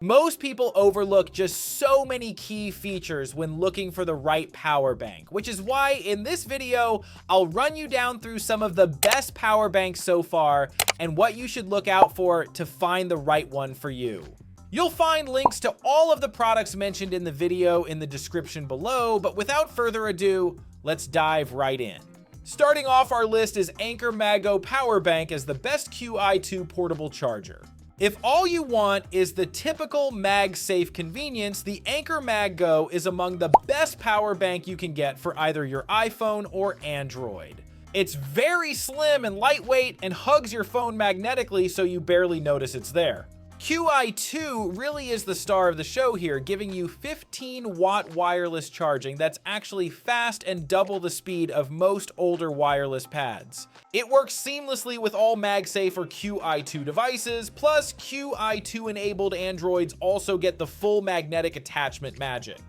Most people overlook just so many key features when looking for the right power bank, which is why in this video, I'll run you down through some of the best power banks so far and what you should look out for to find the right one for you. You'll find links to all of the products mentioned in the video in the description below, but without further ado, let's dive right in. Starting off our list is Anker MagGo Power Bank as the best Qi2 portable charger. If all you want is the typical MagSafe convenience, the Anker MagGo is among the best power bank you can get for either your iPhone or Android. It's very slim and lightweight and hugs your phone magnetically so you barely notice it's there. Qi2 really is the star of the show here, giving you 15-watt wireless charging that's actually fast and double the speed of most older wireless pads. It works seamlessly with all MagSafe or Qi2 devices, plus Qi2-enabled Androids also get the full magnetic attachment magic.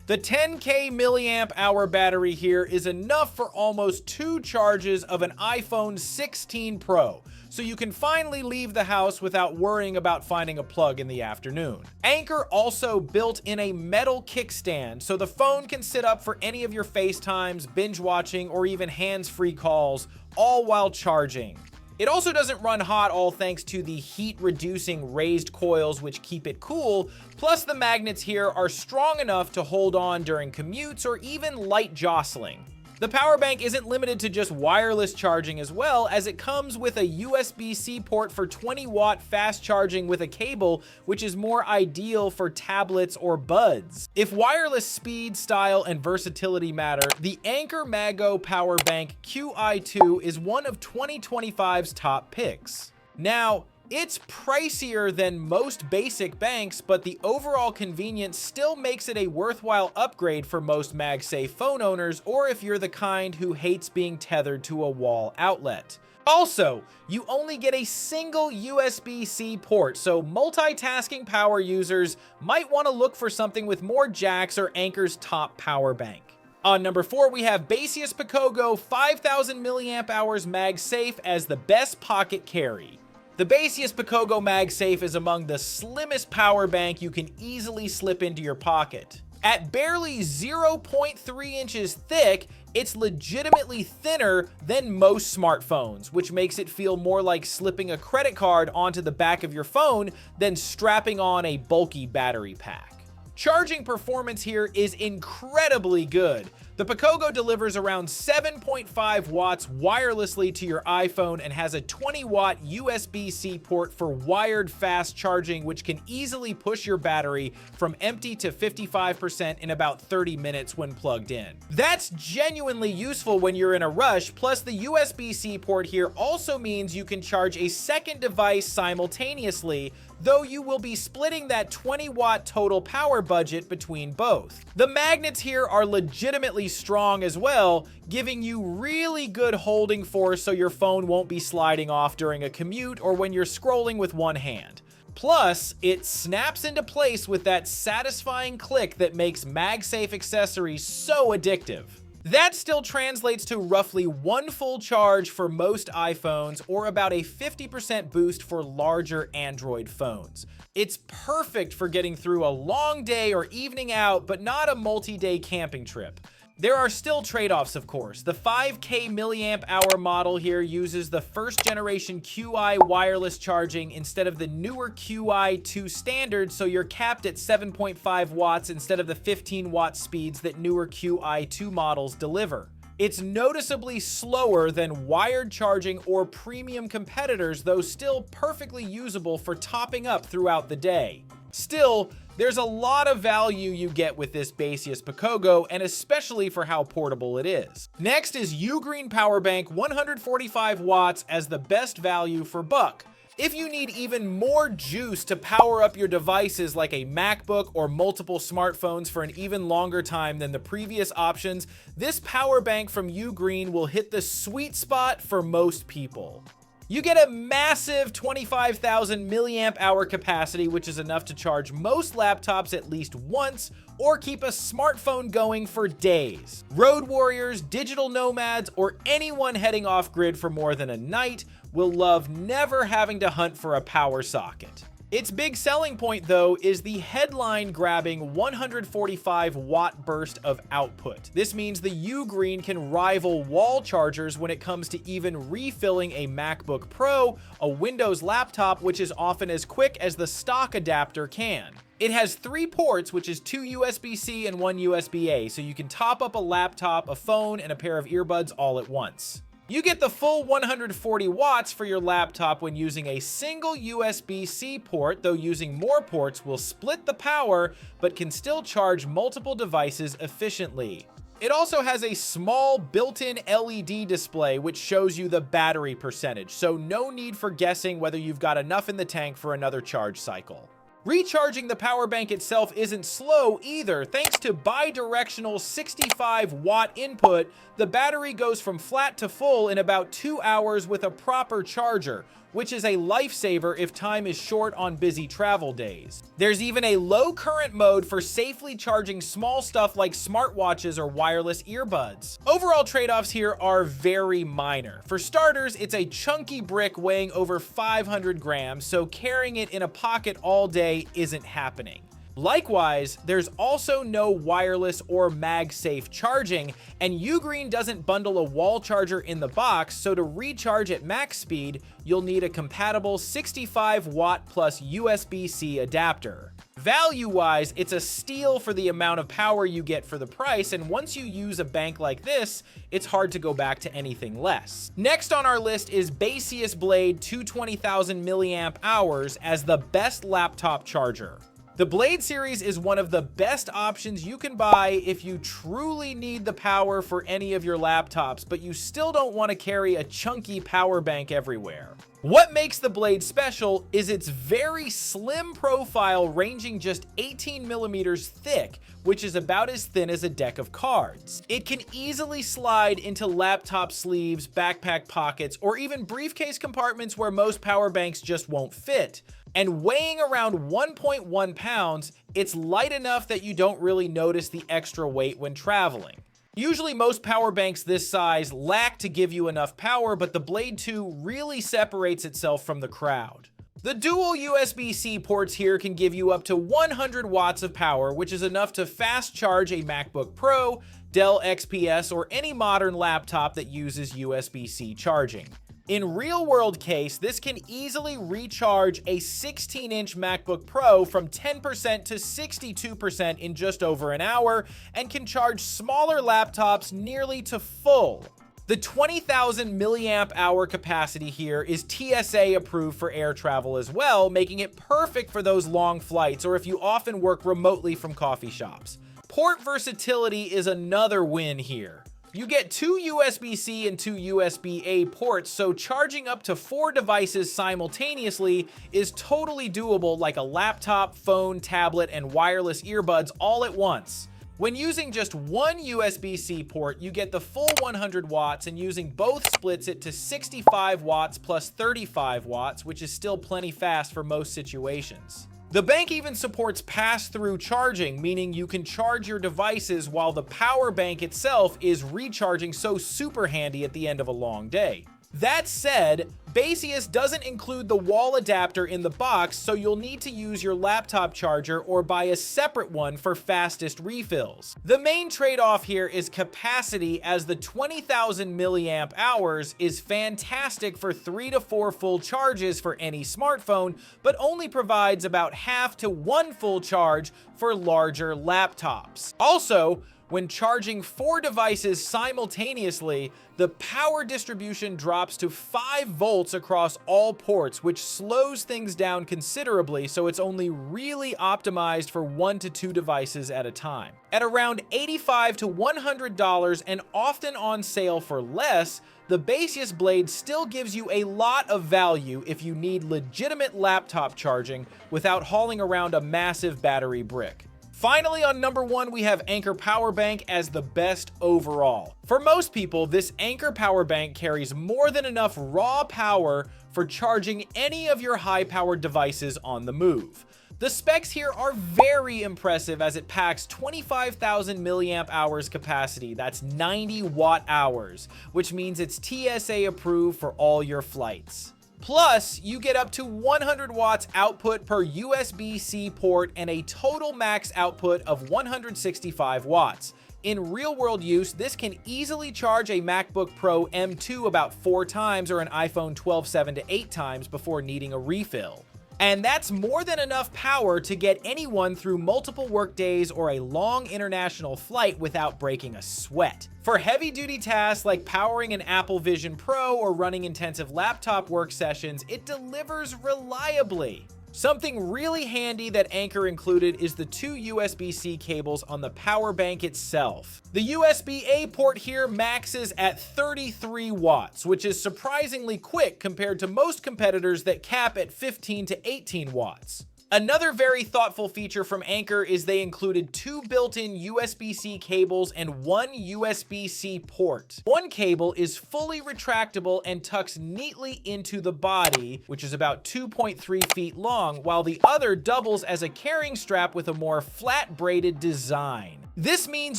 The 10K milliamp hour battery here is enough for almost 2 charges of an iPhone 16 Pro, so you can finally leave the house without worrying about finding a plug in the afternoon. Anker also built in a metal kickstand, so the phone can sit up for any of your FaceTimes, binge watching, or even hands-free calls, all while charging. It also doesn't run hot, all thanks to the heat-reducing raised coils which keep it cool, plus the magnets here are strong enough to hold on during commutes or even light jostling. The power bank isn't limited to just wireless charging as well, as it comes with a USB-C port for 20-watt fast charging with a cable, which is more ideal for tablets or buds. If wireless speed, style, and versatility matter, the Anker MagGo Power Bank Qi2 is one of 2025's top picks. Now, it's pricier than most basic banks, but the overall convenience still makes it a worthwhile upgrade for most MagSafe phone owners, or if you're the kind who hates being tethered to a wall outlet. Also, you only get a single USB-C port, so multitasking power users might want to look for something with more jacks or Anker's top power bank. On number 4, we have Baseus Picogo 5000 mAh MagSafe as the best pocket carry. The Baseus Picogo MagSafe is among the slimmest power bank you can easily slip into your pocket. At barely 0.3 inches thick, it's legitimately thinner than most smartphones, which makes it feel more like slipping a credit card onto the back of your phone than strapping on a bulky battery pack. Charging performance here is incredibly good. The Picogo delivers around 7.5 watts wirelessly to your iPhone and has a 20-watt USB-C port for wired fast charging, which can easily push your battery from empty to 55% in about 30 minutes when plugged in. That's genuinely useful when you're in a rush, plus the USB-C port here also means you can charge a second device simultaneously, though you will be splitting that 20-watt total power budget between both. The magnets here are legitimately strong as well, giving you really good holding force so your phone won't be sliding off during a commute or when you're scrolling with one hand. Plus, it snaps into place with that satisfying click that makes MagSafe accessories so addictive. That still translates to roughly 1 full charge for most iPhones or about a 50% boost for larger Android phones. It's perfect for getting through a long day or evening out, but not a multi-day camping trip. There are still trade-offs, of course. The 5K milliamp hour model here uses the first generation Qi wireless charging instead of the newer Qi2 standard, so you're capped at 7.5 watts instead of the 15-watt speeds that newer Qi2 models deliver. It's noticeably slower than wired charging or premium competitors, though still perfectly usable for topping up throughout the day. Still, there's a lot of value you get with this Baseus Picogo, and especially for how portable it is. Next is Ugreen Power Bank 145 watts as the best value for buck. If you need even more juice to power up your devices like a MacBook or multiple smartphones for an even longer time than the previous options, this power bank from Ugreen will hit the sweet spot for most people. You get a massive 25,000 milliamp hour capacity, which is enough to charge most laptops at least once or keep a smartphone going for days. Road warriors, digital nomads, or anyone heading off grid for more than a night will love never having to hunt for a power socket. Its big selling point, though, is the headline-grabbing 145-watt burst of output. This means the Ugreen can rival wall chargers when it comes to even refilling a MacBook Pro, a Windows laptop, which is often as quick as the stock adapter can. It has 3 ports, which is 2 USB-C and 1 USB-A, so you can top up a laptop, a phone, and a pair of earbuds all at once. You get the full 140 watts for your laptop when using a single USB-C port, though using more ports will split the power, but can still charge multiple devices efficiently. It also has a small built-in LED display which shows you the battery percentage, so no need for guessing whether you've got enough in the tank for another charge cycle. Recharging the power bank itself isn't slow either. Thanks to bi-directional 65-watt input, the battery goes from flat to full in about 2 hours with a proper charger, which is a lifesaver if time is short on busy travel days. There's even a low current mode for safely charging small stuff like smartwatches or wireless earbuds. Overall trade-offs here are very minor. For starters, it's a chunky brick weighing over 500 grams, so carrying it in a pocket all day isn't happening. Likewise, there's also no wireless or MagSafe charging, and Ugreen doesn't bundle a wall charger in the box, so to recharge at max speed, you'll need a compatible 65-watt plus USB-C adapter. Value-wise, it's a steal for the amount of power you get for the price, and once you use a bank like this, it's hard to go back to anything less. Next on our list is Baseus Blade 220,000 milliamp hours as the best laptop charger. The Blade series is one of the best options you can buy if you truly need the power for any of your laptops, but you still don't want to carry a chunky power bank everywhere. What makes the Blade special is its very slim profile, ranging just 18 millimeters thick, which is about as thin as a deck of cards. It can easily slide into laptop sleeves, backpack pockets, or even briefcase compartments where most power banks just won't fit. And weighing around 1.1 pounds, it's light enough that you don't really notice the extra weight when traveling. Usually most power banks this size lack to give you enough power, but the Blade 2 really separates itself from the crowd. The dual USB-C ports here can give you up to 100 watts of power, which is enough to fast charge a MacBook Pro, Dell XPS, or any modern laptop that uses USB-C charging. In real-world case, this can easily recharge a 16-inch MacBook Pro from 10% to 62% in just over an hour, and can charge smaller laptops nearly to full. The 20,000 milliamp hour capacity here is TSA approved for air travel as well, making it perfect for those long flights or if you often work remotely from coffee shops. Port versatility is another win here. You get 2 USB-C and 2 USB-A ports, so charging up to 4 devices simultaneously is totally doable, like a laptop, phone, tablet, and wireless earbuds all at once. When using just one USB-C port, you get the full 100 watts, and using both splits it to 65 watts plus 35 watts, which is still plenty fast for most situations. The bank even supports pass-through charging, meaning you can charge your devices while the power bank itself is recharging, so super handy at the end of a long day. That said, Baseus doesn't include the wall adapter in the box, so you'll need to use your laptop charger or buy a separate one for fastest refills. The main trade-off here is capacity, as the 20,000 milliamp hours is fantastic for 3 to 4 full charges for any smartphone, but only provides about half to 1 full charge for larger laptops. Also, when charging 4 devices simultaneously, the power distribution drops to 5 volts across all ports, which slows things down considerably, so it's only really optimized for 1 to 2 devices at a time. At around $85 to $100 and often on sale for less, the Baseus Blade still gives you a lot of value if you need legitimate laptop charging without hauling around a massive battery brick. Finally, on number 1, we have Anker Power Bank as the best overall. For most people, this Anker Power Bank carries more than enough raw power for charging any of your high-powered devices on the move. The specs here are very impressive, as it packs 25,000 milliamp hours capacity, that's 90 watt hours, which means it's TSA approved for all your flights. Plus, you get up to 100 watts output per USB-C port and a total max output of 165 watts. In real-world use, this can easily charge a MacBook Pro M2 about 4 times or an iPhone 12 7 to 8 times before needing a refill. And that's more than enough power to get anyone through multiple work days or a long international flight without breaking a sweat. For heavy-duty tasks like powering an Apple Vision Pro or running intensive laptop work sessions, it delivers reliably. Something really handy that Anker included is the 2 USB-C cables on the power bank itself. The USB-A port here maxes at 33 watts, which is surprisingly quick compared to most competitors that cap at 15 to 18 watts. Another very thoughtful feature from Anker is they included 2 built-in USB-C cables and 1 USB-C port. One cable is fully retractable and tucks neatly into the body, which is about 2.3 feet long, while the other doubles as a carrying strap with a more flat braided design. This means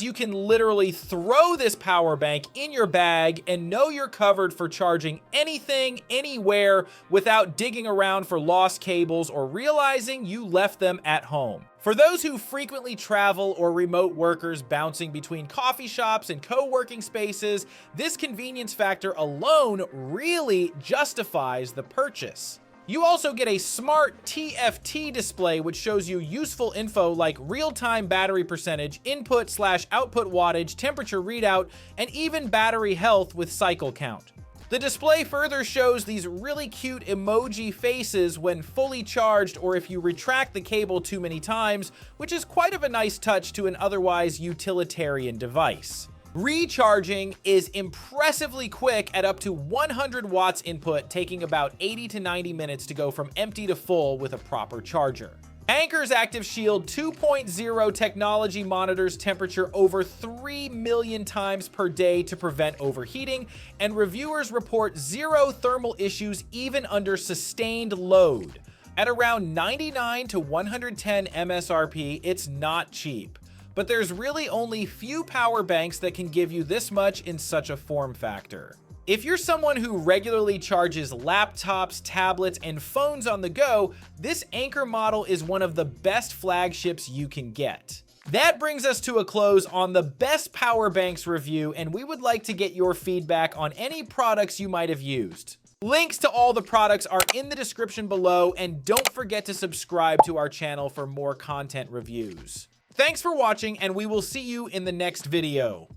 you can literally throw this power bank in your bag and know you're covered for charging anything, anywhere, without digging around for lost cables or realizing you left them at home. For those who frequently travel or remote workers bouncing between coffee shops and co-working spaces, this convenience factor alone really justifies the purchase. You also get a smart TFT display which shows you useful info like real-time battery percentage, input/output wattage, temperature readout, and even battery health with cycle count. The display further shows these really cute emoji faces when fully charged or if you retract the cable too many times, which is quite of a nice touch to an otherwise utilitarian device. Recharging is impressively quick at up to 100 watts input, taking about 80 to 90 minutes to go from empty to full with a proper charger. Anker's Active Shield 2.0 technology monitors temperature over 3 million times per day to prevent overheating, and reviewers report 0 thermal issues even under sustained load. At around 99 to 110 MSRP, it's not cheap. But there's really only few power banks that can give you this much in such a form factor. If you're someone who regularly charges laptops, tablets, and phones on the go, this Anker model is one of the best flagships you can get. That brings us to a close on the best power banks review, and we would like to get your feedback on any products you might have used. Links to all the products are in the description below, and don't forget to subscribe to our channel for more content reviews. Thanks for watching, and we will see you in the next video.